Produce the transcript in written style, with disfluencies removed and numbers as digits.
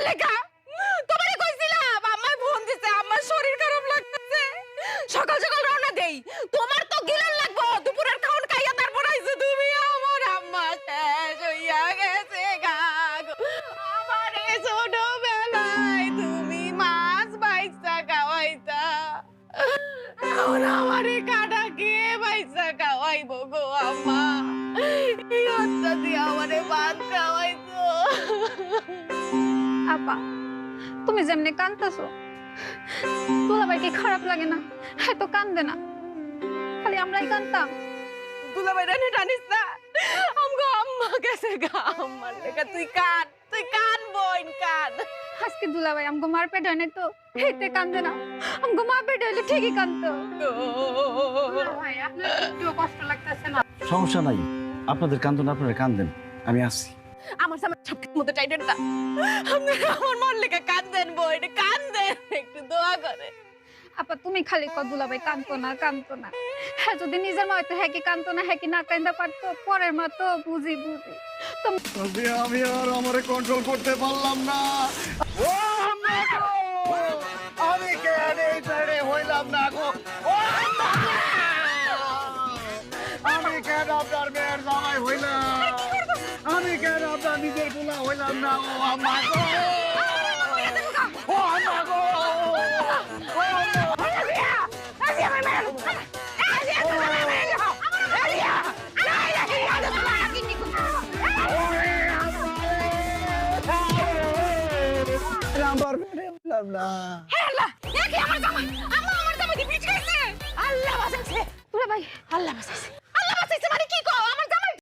লেখা তোমারে কইছিলাম আম্মা ফোন দিছে আমার শরীর খারাপ লাগতেছে সকাল সকাল রওনা দেই তোমার তো গিলান লাগবো দুপুরের খাওন খাইয়া তারপর আইছো তুমি আমার আম্মা শেষ হইয়া গেছে গা গো। আমারে ছোটবেলায় তুমি মাছ বাইচা খাওয়াইতা এখন আমারে কাটা কে বাইচা খাওয়াইবো গো আম্মা এই হত্যা দিয়ে আমারে ভাত খাওয়াইতো। আপা তুমি যেমনি কাঁদতেছো দুলাভাই কি খারাপ লাগে না? হ্যাঁ তো কান্দে না, খালি আমরাই কান্দতাম। দুলাভাই রানি টানিস না আমগো আম্মা গেছে গা আম্মার লেখা তুই কান বোন কান। আজকে দুলাভাই আমগো মার পেট হয় নাই তো হেতে কান্দে না, আমগো মা পেট হইলে ঠিকই কান্দতো। ভাই আপনার একটু কষ্ট লাগতেছে না? সমস্যা নাই, আপনাদের কান্দন আপনারা কান্দেন, আমি আসছি। আমার সামনে সবকিছু মতো টাইটেন না আমার মন লেখা কান্দেন বোন কান্দেন একটু দোয়া করে। আপা তুমি খালি কর দুলাভাই কান্দতো না। হ্যাঁ যদি নিজের মা হয়তো হ্যাঁ কি কান্দতো না, হ্যাঁ কি না কান্দা পারতো, পরের মা তো বুঝি আমি আর আমারে কন্ট্রোল করতে পারলাম না। ও আম্মা গো! আমি কেন এই ছেড়ে হইলাম না গো? ও আম্মা গো! আমি কেন আপনার মেয়ের জামাই হইলাম? আমি কেন আপনার নিজের পোলা হইলাম না? ও আম্মা গো! ও আম্মা গো! ও আম্মা! আমার মেয়ে হইলাম না। আল্লাহ বাঁচাইছে দুলাভাই আল্লাহ বাঁচাইছে।